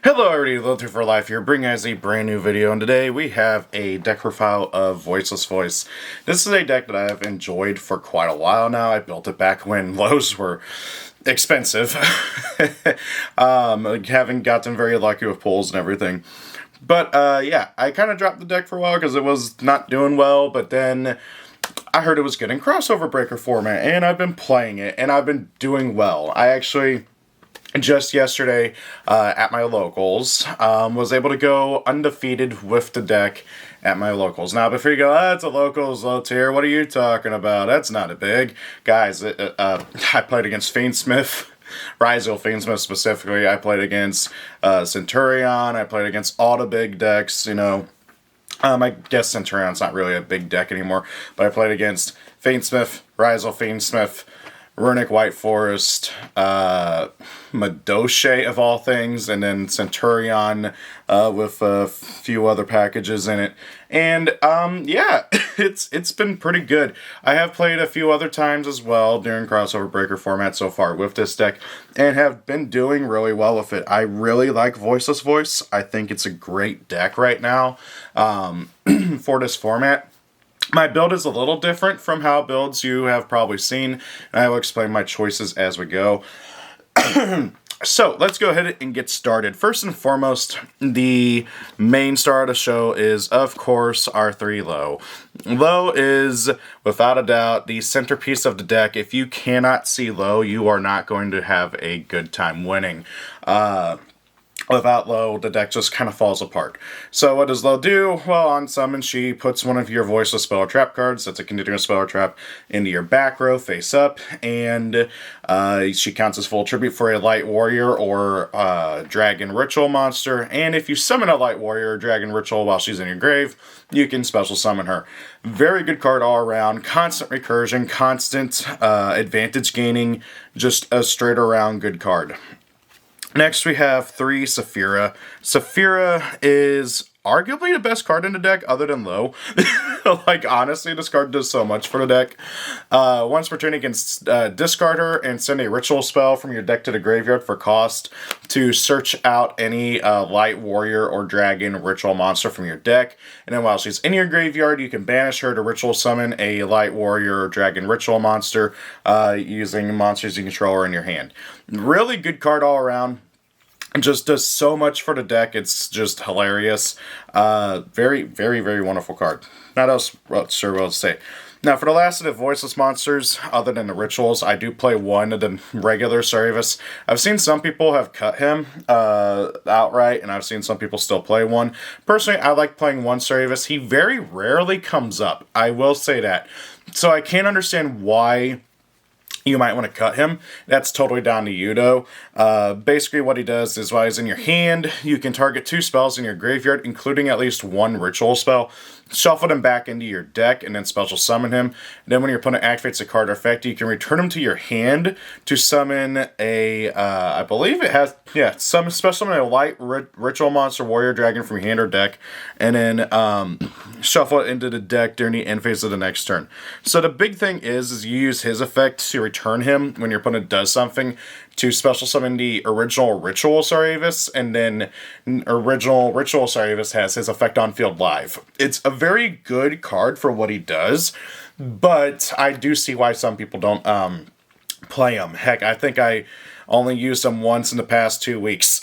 Hello everybody, Little for Life here, bringing us a brand new video, and today we have a deck profile of Voiceless Voice. This is a deck that I have enjoyed for quite a while now. I built it back when lows were expensive. Haven't gotten very lucky with pulls and everything. But yeah, I kind of dropped the deck for a while because it was not doing well, but then I heard it was good in crossover breaker format, and I've been playing it, and I've been doing well. I actually just yesterday at my locals was able to go undefeated with the deck at my locals. Now before you go, it's a locals low tier, what are you talking about? That's not a big. Guys, I played against Fiendsmith, Ryzel Fiendsmith specifically. I played against Centurion. I played against all the big decks, you know. I guess Centurion's not really a big deck anymore, but I played against Fiendsmith, Ryzel Fiendsmith, Runic White Forest, Madoche of all things, and then Centurion with a few other packages in it. And yeah, it's been pretty good. I have played a few other times as well during crossover breaker format so far with this deck, and have been doing really well with it. I really like Voiceless Voice. I think it's a great deck right now for this format. My build is a little different from how builds you have probably seen, and I will explain my choices as we go. So, let's go ahead and get started. First and foremost, the main star of the show is, of course, our 3 Low. Low is, without a doubt, the centerpiece of the deck. If you cannot see Low, you are not going to have a good time winning. Without Low, the deck just kind of falls apart. So what does Low do? Well, on summon, she puts one of your Voiceless spell or trap cards, that's a continuous spell or trap, into your back row, face up, and she counts as full tribute for a Light Warrior or Dragon Ritual monster, and if you summon a Light Warrior or Dragon Ritual while she's in your grave, you can special summon her. Very good card all around, constant recursion, constant advantage gaining, just a straight around good card. Next, we have 3 Saphira. Saphira is arguably the best card in the deck other than Low. Like, honestly, this card does so much for the deck. Once per turn, you can discard her and send a ritual spell from your deck to the graveyard for cost to search out any Light Warrior or Dragon Ritual monster from your deck. And then while she's in your graveyard, you can banish her to ritual summon a Light Warrior or Dragon Ritual monster using monsters you control or in your hand. Really good card all around. Just does so much for the deck. It's just hilarious. Very, very, very wonderful card. Not else sure what to say. Now, for the last of the Voiceless monsters, other than the rituals, I do play one of the regular Service. I've seen some people have cut him outright, and I've seen some people still play one. Personally, I like playing one Service. He very rarely comes up. I will say that. So I can't understand why you might want to cut him. That's totally down to you, though. Basically, what he does is while he's in your hand, you can target 2 spells in your graveyard, including at least 1 ritual spell. Shuffle them back into your deck, and then special summon him. And then when your opponent activates a card or effect, you can return him to your hand to summon a, I believe it has, yeah, special summon a Light Ritual Monster, Warrior, Dragon from your hand or deck, and then shuffle it into the deck during the end phase of the next turn. So the big thing is you use his effect to return him when your opponent does something to special summon the original Ritual Service, and then original Ritual Service has his effect on field live. It's a very good card for what he does, but I do see why some people don't play him. Heck, I think I only used him once in the past 2 weeks.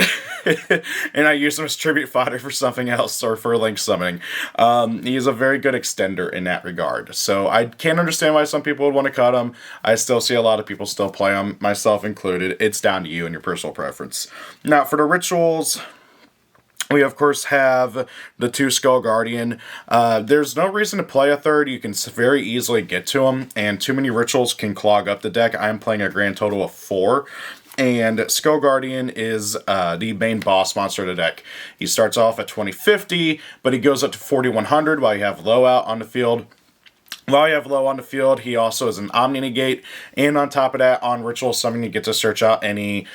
And I used him as tribute fodder for something else, or for link summoning. He's a very good extender in that regard. So I can't understand why some people would want to cut him. I still see a lot of people still play him, myself included. It's down to you and your personal preference. Now, for the rituals, we, of course, have the 2 Skull Guardian. There's no reason to play a 3rd. You can very easily get to them, and too many rituals can clog up the deck. I'm playing a grand total of 4. And Skull Guardian is the main boss monster of the deck. He starts off at 2050, but he goes up to 4100 while you have Low out on the field. While you have Low on the field, he also is an Omni Negate, and on top of that, on Ritual Summon, you get to search out any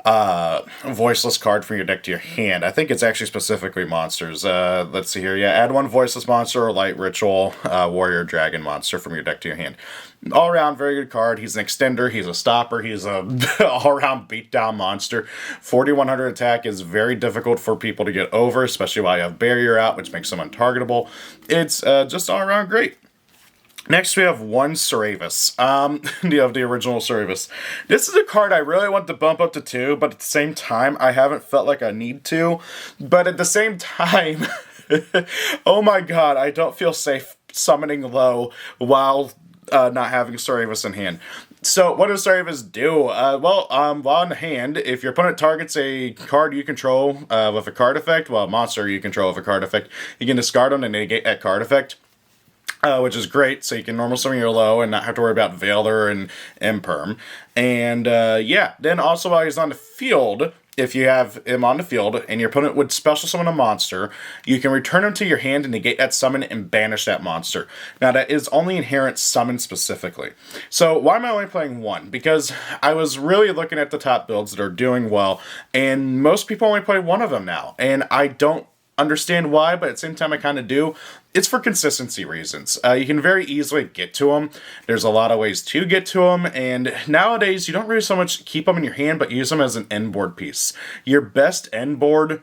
Voiceless card from your deck to your hand. I think it's actually specifically monsters. Let's see here. Yeah, add one Voiceless monster or Light Ritual Warrior Dragon monster from your deck to your hand. All around, very good card. He's an extender. He's a stopper. He's a all-around beatdown monster. 4100 attack is very difficult for people to get over, especially while you have Barrier out, which makes him untargetable. It's just all-around great. Next, we have one Ceravis. You have the original Ceravis. This is a card I really want to bump up to 2, but at the same time, I haven't felt like I need to. But at the same time, oh my god, I don't feel safe summoning low while not having Ceravis in hand. So, what does Ceravis do? While in hand, if your opponent targets a card you control with a card effect, well, a monster you control with a card effect, you can discard them and negate that card effect. Which is great, so you can normal summon your low and not have to worry about Veiler and Imperm. And then also while he's on the field, if you have him on the field and your opponent would special summon a monster, you can return him to your hand and negate that summon and banish that monster. Now that is only inherent summon specifically. So why am I only playing one? Because I was really looking at the top builds that are doing well, and most people only play one of them now. And I don't understand why, but at the same time I kind of do. It's for consistency reasons. You can very easily get to them. There's a lot of ways to get to them, and nowadays you don't really so much keep them in your hand, but use them as an end board piece. Your best end board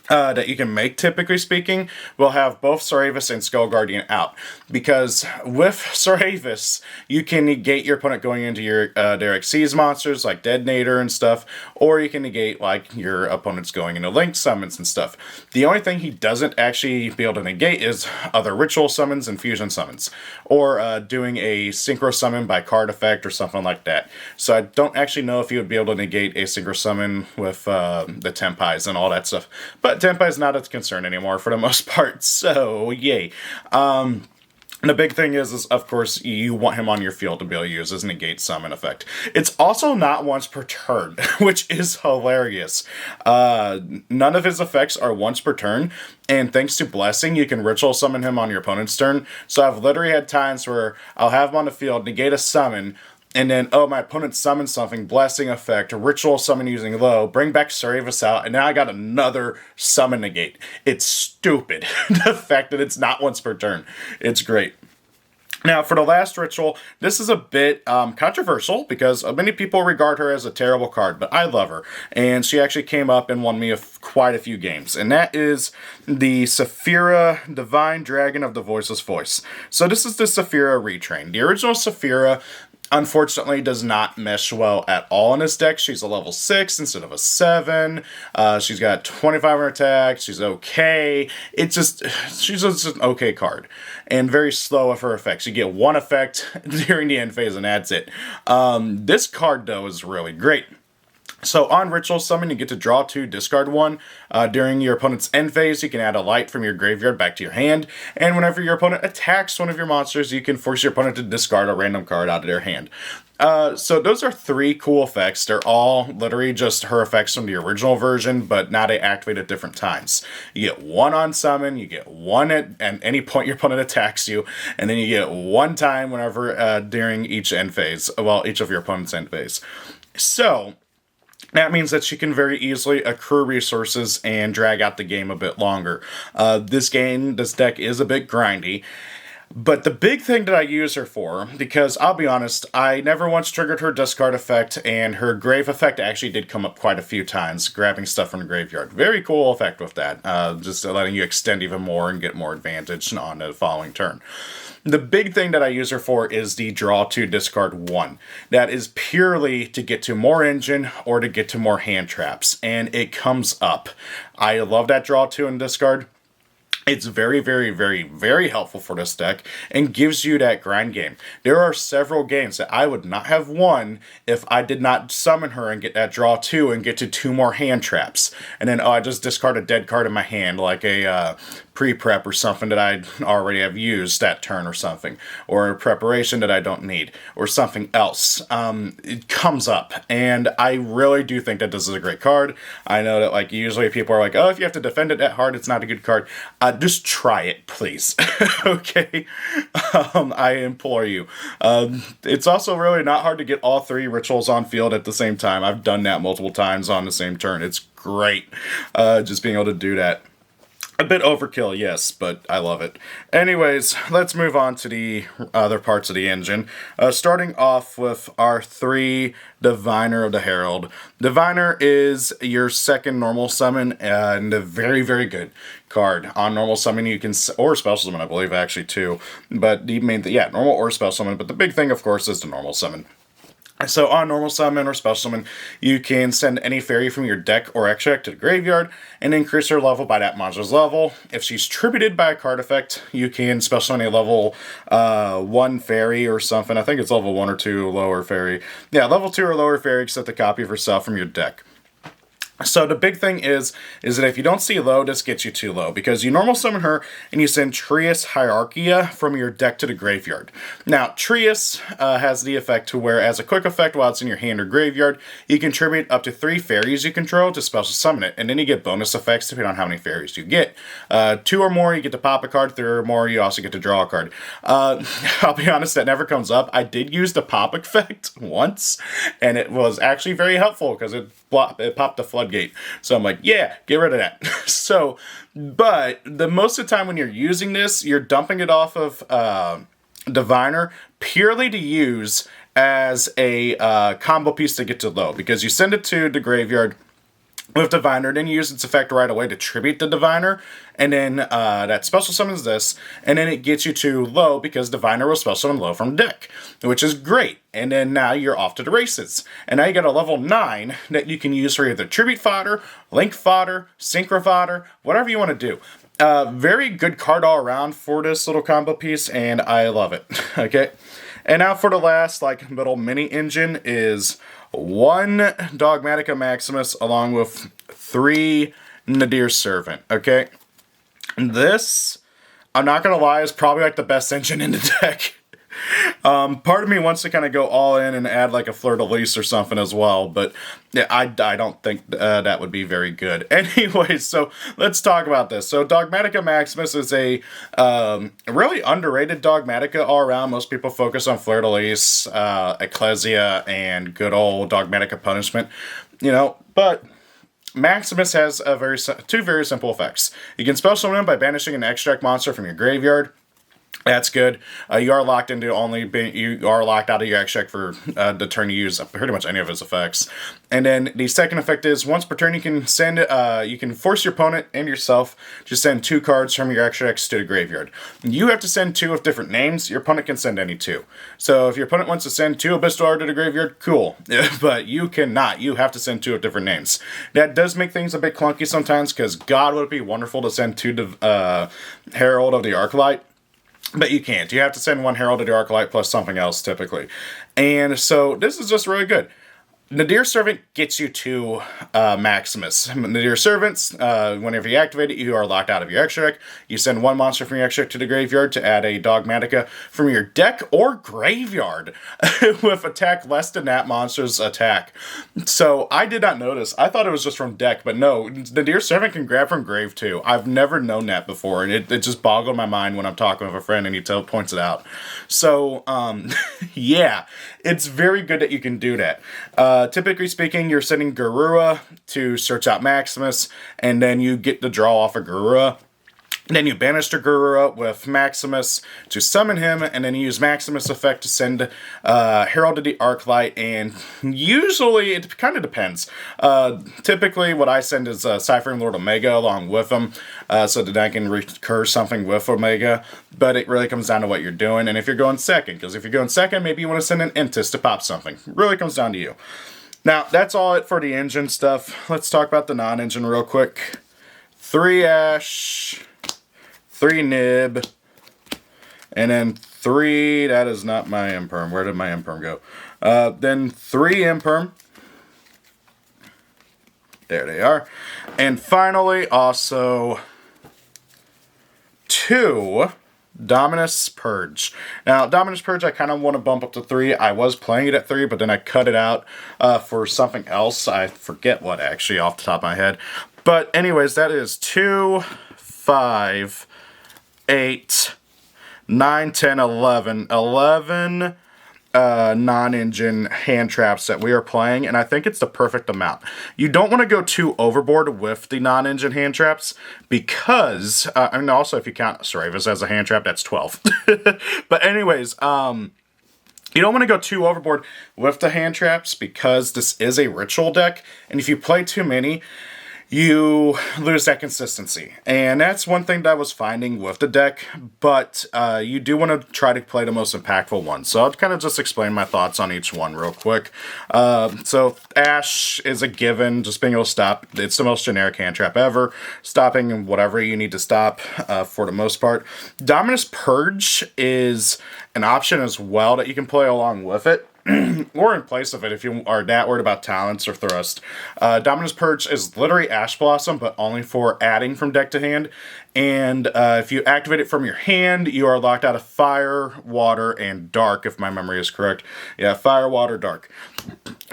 that you can make, typically speaking, will have both Ceravis and Skull Guardian out. Because with Ceravis, you can negate your opponent going into your Derek Seas monsters, like Detonator and stuff, or you can negate, like, your opponent's going into Link summons and stuff. The only thing he doesn't actually be able to negate is other Ritual summons and Fusion summons, or doing a Synchro summon by card effect or something like that. So I don't actually know if he would be able to negate a Synchro summon with the Tempais and all that stuff. But Tempai is not a concern anymore for the most part, so yay. The big thing is, of course, you want him on your field to be able to use his negate summon effect. It's also not once per turn, which is hilarious. None of his effects are once per turn, and thanks to Blessing, you can Ritual summon him on your opponent's turn. So I've literally had times where I'll have him on the field, negate a summon, and then, oh, my opponent summons something, Blessing effect, Ritual summon using low, bring back Ceravis out, and now I got another summon negate. It's stupid, the fact that it's not once per turn. It's great. Now, for the last Ritual, this is a bit controversial because many people regard her as a terrible card, but I love her. And she actually came up and won me quite a few games. And that is the Saphira Divine Dragon of the Voiceless Voice. So this is the Saphira retrain. The original Saphira, unfortunately, does not mesh well at all in his deck. She's a level 6 instead of a 7. She's got 2500 attack. She's okay. She's just an okay card. And very slow with her effects. You get one effect during the end phase and that's it. This card, though, is really great. So on Ritual Summon, you get to draw 2, discard 1. During your opponent's end phase, you can add a light from your graveyard back to your hand. And whenever your opponent attacks one of your monsters, you can force your opponent to discard a random card out of their hand. So those are 3 cool effects. They're all literally just her effects from the original version, but now they activate at different times. You get 1 on summon, you get 1 at any point your opponent attacks you, and then you get 1 time whenever during each end phase, well, each of your opponent's end phase. So that means that she can very easily accrue resources and drag out the game a bit longer. This deck is a bit grindy. But the big thing that I use her for, because I'll be honest, I never once triggered her discard effect, and her grave effect actually did come up quite a few times, grabbing stuff from the graveyard. Very cool effect with that, just letting you extend even more and get more advantage on the following turn. The big thing that I use her for is the draw 2, discard 1. That is purely to get to more engine or to get to more hand traps, and it comes up. I love that draw 2 and discard. It's very, very, very, very helpful for this deck and gives you that grind game. There are several games that I would not have won if I did not summon her and get that draw 2 and get to 2 more hand traps. And then, I just discard a dead card in my hand, like a pre-prep or something that I already have used that turn or something, or a preparation that I don't need, or something else. It comes up, and I really do think that this is a great card. I know that like usually people are like, oh, if you have to defend it that hard, it's not a good card. Just try it, please. Okay? I implore you. It's also really not hard to get all 3 rituals on field at the same time. I've done that multiple times on the same turn. It's great. Just being able to do that. A bit overkill, yes, but I love it. Anyways, let's move on to the other parts of the engine. Starting off with our 3 Diviner of the Herald. Diviner is your second normal summon, and a very, very good card. On normal summon, you can, or special summon, I believe, actually, too. But the main thing, yeah, normal or special summon, but the big thing, of course, is the normal summon. So on normal summon or special summon, you can send any fairy from your deck or extract to the graveyard and increase her level by that monster's level. If she's tributed by a card effect, you can special summon a level 1 fairy or something. I think it's level 1 or 2 lower fairy. Yeah, level 2 or lower fairy, except a copy of herself from your deck. So the big thing is that if you don't see low, this gets you too low, because you normal summon her and you send Trias Hierarchia from your deck to the graveyard. Now, Trias has the effect to where, as a quick effect while it's in your hand or graveyard, you contribute up to 3 fairies you control to special summon it, and then you get bonus effects depending on how many fairies you get. 2 or more, you get to pop a card. 3 or more, you also get to draw a card. I'll be honest, that never comes up. I did use the pop effect once, and it was actually very helpful because it popped the floodgate. So I'm like, yeah, get rid of that. So, but the most of the time when you're using this, you're dumping it off of Diviner purely to use as a combo piece to get to low, because you send it to the graveyard with Diviner, then you use its effect right away to tribute the Diviner, and then that special summons this, and then it gets you to low because Diviner will special summon low from deck, which is great. And then now you're off to the races. And now you got a level 9 that you can use for either tribute fodder, link fodder, synchro fodder, whatever you want to do. Very good card all around for this little combo piece, and I love it. Okay, and now for the last like little mini engine is 1 Dogmatica Maximus along with 3 Nadir Servant. Okay, this, I'm not gonna lie, is probably like the best engine in the deck. Part of me wants to kind of go all in and add like a Fleur-de-Lis or something as well, but yeah, I don't think that would be very good. Anyways, so let's talk about this. So Dogmatica Maximus is a really underrated Dogmatica all around. Most people focus on Fleur-de-Lis, Ecclesia, and good old Dogmatica Punishment, you know, but Maximus has a 2 very simple effects. You can special summon him by banishing an extract monster from your graveyard. That's good. You are locked into you are locked out of your extract for the turn you use pretty much any of his effects. And then the second effect is once per turn you can send you can force your opponent and yourself to send 2 cards from your extracts to the graveyard. You have to send 2 with different names. Your opponent can send any 2. So if your opponent wants to send 2 Abyssal to the graveyard, cool. But you cannot. You have to send 2 with different names. That does make things a bit clunky sometimes, because God, would it be wonderful to send 2 Herald of the Arclight. But you can't. You have to send 1 Herald of the Arclight plus something else, typically. And so this is just really good. Nadir Servant gets you to Maximus. Nadir Servants, whenever you activate it, you are locked out of your extract. You send 1 monster from your extract to the graveyard to add a Dogmatica from your deck or graveyard with attack less than that monster's attack. So I did not notice. I thought it was just from deck, but no, Nadir Servant can grab from grave too. I've never known that before, and it just boggled my mind when I'm talking with a friend and he points it out. So, yeah, it's very good that you can do that. Typically speaking, you're sending Garura to search out Maximus, and then you get the draw off of Garura. Then you banish the Garura with Maximus to summon him, and then you use Maximus effect to send Herald of the Arclight, and usually, it kind of depends. Typically, what I send is Ciphering Lord Omega along with him, so that I can recur something with Omega, but it really comes down to what you're doing, and if you're going second, because if you're going second, maybe you want to send an Intis to pop something. It really comes down to you. Now, that's all it for the engine stuff. Let's talk about the non-engine real quick. 3 Ash, 3 Nib, and then 3, that is not my Imperm. Where did my Imperm go? Then 3 Imperm. There they are. And finally, also 2, Dominus Purge. Now, Dominus Purge, I kind of want to bump up to 3. I was playing it at 3, but then I cut it out for something else. I forget what, actually, off the top of my head. But anyways, that is 2, 5, 8, 9, 10, 11. 11 non-engine hand traps that we are playing, and I think it's the perfect amount. You don't want to go too overboard with the non-engine hand traps because, I mean, also if you count Saravis as a hand trap, that's 12. But anyways, you don't want to go too overboard with the hand traps because this is a ritual deck, and if you play too many, you lose that consistency. And that's one thing that I was finding with the deck, but you do want to try to play the most impactful one. So I'll kind of just explain my thoughts on each one real quick. So Ash is a given, just being able to stop. It's the most generic hand trap ever, stopping whatever you need to stop for the most part. Dominus Purge is an option as well that you can play along with it. Or in place of it if you are that worried about talents or thrust. Dominus Purge is literally Ash Blossom, but only for adding from deck to hand. And if you activate it from your hand, you are locked out of Fire, Water, and Dark, if my memory is correct. Yeah, Fire, Water, Dark.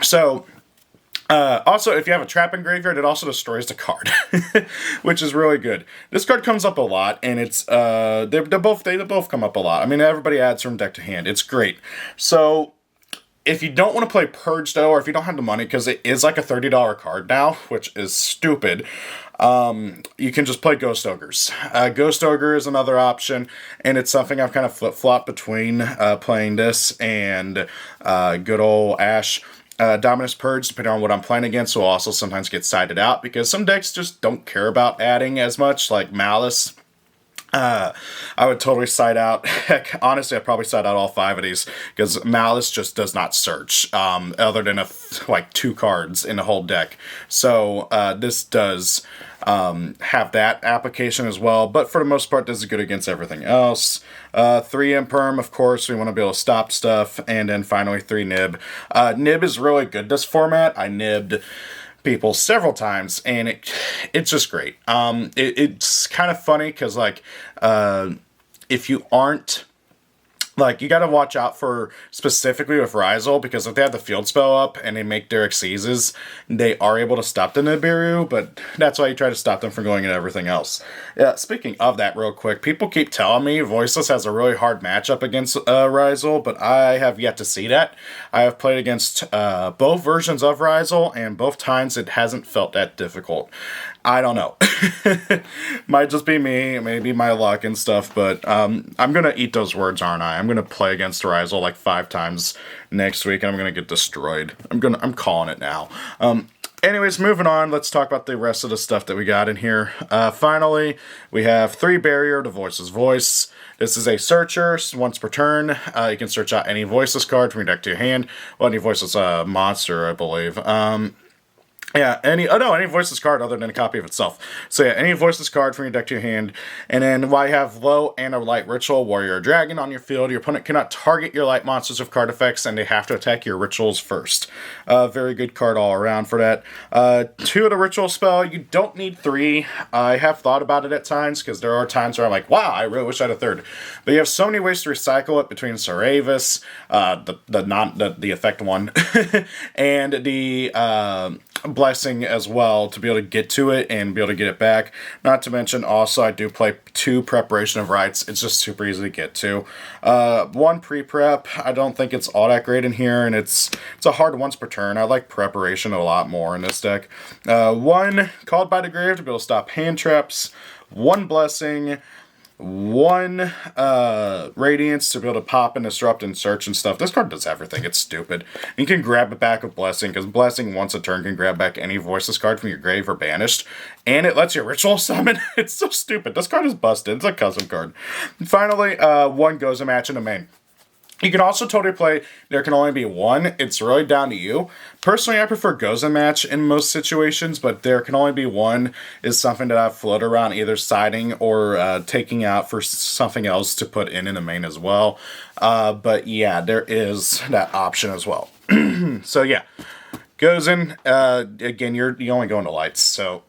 So, also, if you have a trap in graveyard, it also destroys the card, which is really good. This card comes up a lot, and it's they both come up a lot. I mean, everybody adds from deck to hand. It's great. So if you don't want to play Purge, though, or if you don't have the money, because it is like a $30 card now, which is stupid, you can just play Ghost Ogres. Ghost Ogre is another option, and it's something I've kind of flip-flopped between playing this and good old Ash. Dominus Purge, depending on what I'm playing against, will also sometimes get sided out, because some decks just don't care about adding as much, like Malice. I would totally side out. Heck, honestly, I'd probably side out all 5 of these because Malice just does not search, other than like 2 cards in the whole deck. So this does have that application as well, but for the most part, this is good against everything else. 3 Imperm, of course, we want to be able to stop stuff, and then finally 3 Nib. Nib is really good this format. I nibbed people several times, and it's just great. It's kind of funny because like if you aren't like, you got to watch out for specifically with Rizal, because if they have the field spell up and they make Derek Seizes, they are able to stop the Nibiru, but that's why you try to stop them from going into everything else. Yeah, speaking of that real quick, people keep telling me Voiceless has a really hard matchup against Rizal, but I have yet to see that. I have played against both versions of Rizal, and both times it hasn't felt that difficult. I don't know. Might just be me, maybe my luck and stuff, but I'm gonna eat those words, aren't I? I'm gonna play against Rizal like 5 times next week, and I'm gonna get destroyed. I'm calling it now. Anyways, moving on, let's talk about the rest of the stuff that we got in here. Finally, we have 3 Barrier to Voiceless Voice. This is a searcher, once per turn. You can search out any Voiceless card from your deck to your hand. Well, any Voiceless monster, I believe. Yeah, any Voiceless card other than a copy of itself. So yeah, any Voiceless card from your deck to your hand. And then while you have low and a light ritual, warrior or dragon on your field, your opponent cannot target your light monsters with card effects, and they have to attack your rituals first. Very good card all around for that. 2 of the ritual spell, you don't need 3. I have thought about it at times, because there are times where I'm like, wow, I really wish I had a 3rd. But you have so many ways to recycle it between Saravis, the effect one, and the blessing as well, to be able to get to it and be able to get it back. Not to mention, also, I do play 2 Preparation of Rites. It's just super easy to get to. 1 pre-prep, I don't think it's all that great in here, and it's a hard once per turn. I like Preparation a lot more in this deck. 1 Called by the Grave to be able to stop hand traps. 1 Blessing. 1 Radiance to be able to pop and disrupt and search and stuff. This card does everything. It's stupid. And you can grab it back with Blessing, because Blessing once a turn can grab back any Voiceless card from your grave or banished. And it lets you ritual summon. It's so stupid. This card is busted. It's a custom card. And finally, 1 Goes a Match in the main. You can also totally play, there can only be 1. It's really down to you. Personally, I prefer Goes a Match in most situations, but there can only be 1 is something that I've floated around, either siding or taking out for something else to put in the main as well. But yeah, there is that option as well. So yeah, Goes in, again, you only go into lights, so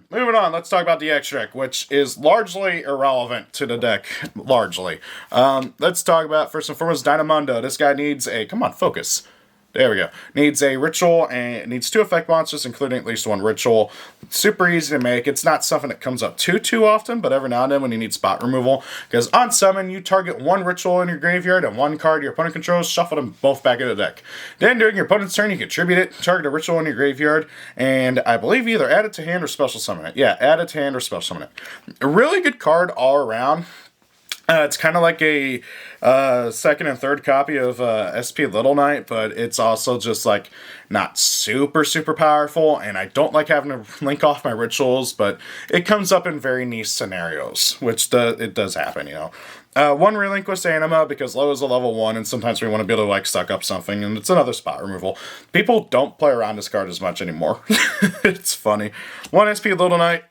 Moving on, let's talk about the X-Deck, which is largely irrelevant to the deck. Largely. Let's talk about, first and foremost, Dynamundo. This guy needs a... Come on, focus. There we go. Needs a ritual, and it needs 2 effect monsters, including at least 1 ritual. It's super easy to make. It's not something that comes up too often, but every now and then when you need spot removal. Because on summon, you target 1 ritual in your graveyard and 1 card your opponent controls, shuffle them both back into the deck. Then during your opponent's turn, you contribute it, target a ritual in your graveyard, and I believe either add it to hand or special summon it. Yeah, add it to hand or special summon it. A really good card all around. It's kind of like a second and third copy of SP Little Knight, but it's also just like not super powerful, and I don't like having to link off my rituals, but it comes up in very niche scenarios, which it does happen, you know. 1 relinquished anima, because low is a level 1, and sometimes we want to be able to like suck up something, and it's another spot removal. People don't play around this card as much anymore. It's funny. 1 SP Little Knight.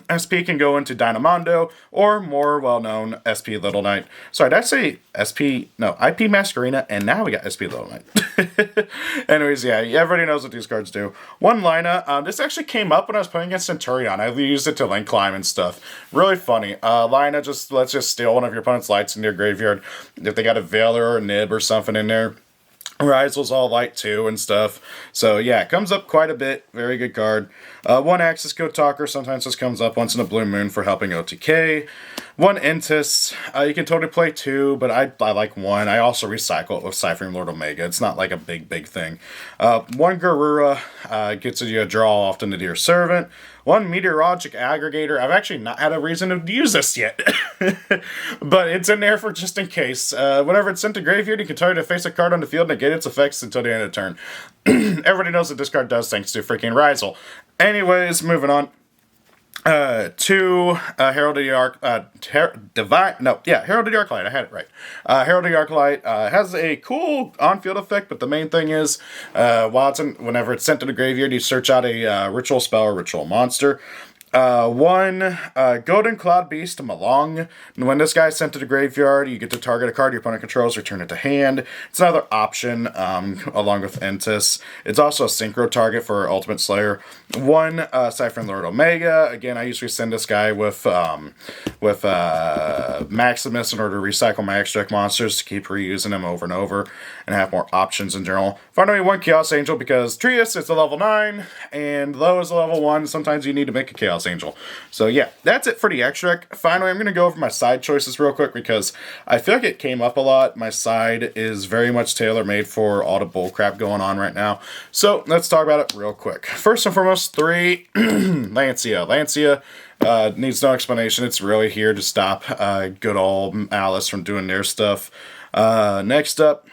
SP can go into Dynamundo, or more well-known SP Little Knight. Sorry, did I say SP? No, IP Masquerena, and now we got SP Little Knight. Anyways, yeah, everybody knows what these cards do. 1 Lina. This actually came up when I was playing against Centurion. I used it to link climb and stuff. Really funny. Lina lets just steal one of your opponent's lights in your graveyard. If they got a Veiler or a Nib or something in there. Rise was all light too and stuff. So yeah, it comes up quite a bit. Very good card. 1 Axis Code Talker. Sometimes this comes up once in a blue moon for helping OTK. 1 Entis. You can totally play 2, but I like 1. I also recycle it with Ciphering Lord Omega. It's not like a big thing. 1 Garura gets you a draw often to your servant. 1 Meteorologic Aggregator. I've actually not had a reason to use this yet. But it's in there for just in case. Whenever it's sent to graveyard, you can target to face a card on the field and negate its effects until the end of the turn. Everybody knows what this card does thanks to freaking Rizal. Anyways, moving on. 2 Herald of the Arclight. I had it right. Herald of the Arclight has a cool on-field effect, but the main thing is, whenever it's sent to the graveyard, you search out a ritual spell or ritual monster. 1 Golden Cloud Beast Malong. When this guy is sent to the graveyard, you get to target a card your opponent controls, return it to hand. It's another option, along with Entis. It's also a synchro target for Ultimate Slayer. 1 Ciphering Lord Omega. Again, I usually send this guy with Maximus in order to recycle my X-Deck monsters to keep reusing them over and over and have more options in general. Finally, 1 Chaos Angel, because Trius is a level 9 and Low is a level 1. Sometimes you need to make a Chaos Angel. So yeah, that's it for the X-Deck. Finally, I'm going to go over my side choices real quick because I feel like it came up a lot. My side is very much tailor-made for all the bullcrap going on right now. So let's talk about it real quick. First and foremost, 3 Lancia. Lancia needs no explanation. It's really here to stop good old Alice from doing their stuff. Next up,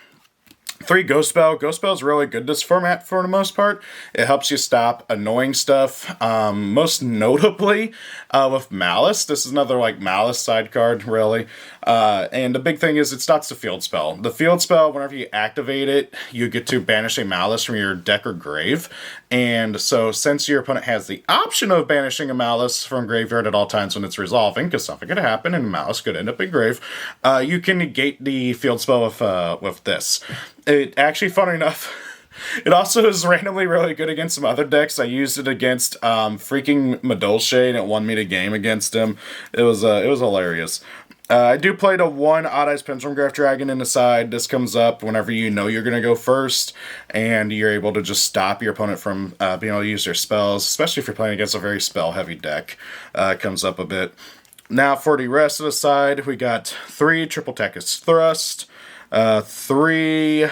3 Ghost Spell. Ghost Spell is really good in this format for the most part. It helps you stop annoying stuff. Most notably with Malice. This is another like Malice side card, really. And the big thing is it stops the field spell. The field spell, whenever you activate it, you get to banish a Malice from your deck or grave. And so since your opponent has the option of banishing a Malice from graveyard at all times when it's resolving, because something could happen and Malice could end up in grave, you can negate the field spell with this. It actually, funny enough, it also is randomly really good against some other decks. I used it against freaking Madolche, and it won me the game against him. It was hilarious. I do play the 1 Odd Eyes Pendulum Graph Dragon in the side. This comes up whenever you know you're going to go first, and you're able to just stop your opponent from being able to use their spells, especially if you're playing against a very spell-heavy deck. It comes up a bit. Now for the rest of the side, we got 3 Triple Tekis Thrust, 3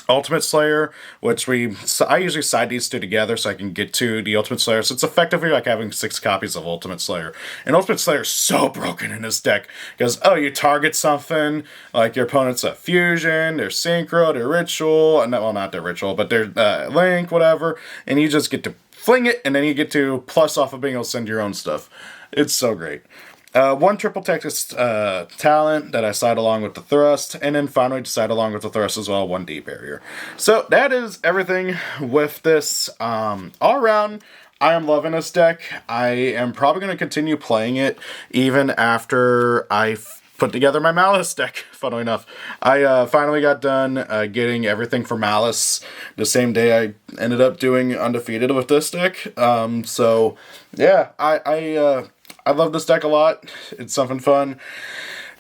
Ultimate Slayer, which I usually side these 2 together so I can get to the Ultimate Slayer. So it's effectively like having 6 copies of Ultimate Slayer. And Ultimate Slayer is so broken in this deck because, you target something, like your opponent's a fusion, their synchro, their ritual, and well, not their ritual, but their link, whatever, and you just get to fling it, and then you get to plus off of being able to send your own stuff. It's so great. 1 Triple Texas Talent that I side along with the Thrust, and then finally to side along with the Thrust as well, 1 Deep Barrier. So that is everything with this. All around, I am loving this deck. I am probably going to continue playing it even after I put together my Malice deck, funnily enough. I finally got done getting everything for Malice the same day I ended up doing Undefeated with this deck. So, yeah, I love this deck a lot. It's something fun.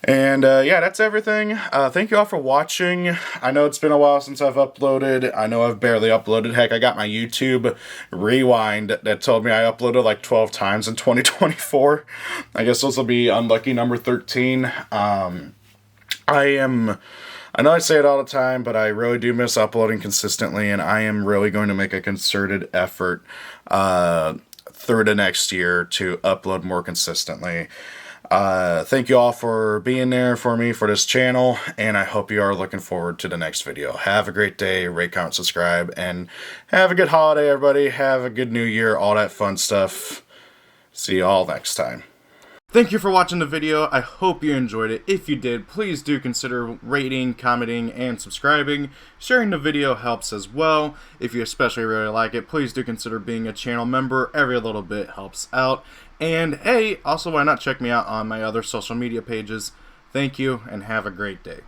And, yeah, that's everything. Thank you all for watching. I know it's been a while since I've uploaded. I know I've barely uploaded. Heck, I got my YouTube rewind that told me I uploaded like 12 times in 2024. I guess this will be unlucky number 13. I know I say it all the time, but I really do miss uploading consistently, and I am really going to make a concerted effort through the next year to upload more consistently. Thank you all for being there for me for this channel, and I hope you are looking forward to the next video. Have a great day, rate, comment, subscribe, and have a good holiday, everybody. Have a good new year, all that fun stuff. See you all next time. Thank you for watching the video. I hope you enjoyed it. If you did, please do consider rating, commenting, and subscribing. Sharing the video helps as well. If you especially really like it, please do consider being a channel member. Every little bit helps out. And hey, also why not check me out on my other social media pages. Thank you, and have a great day.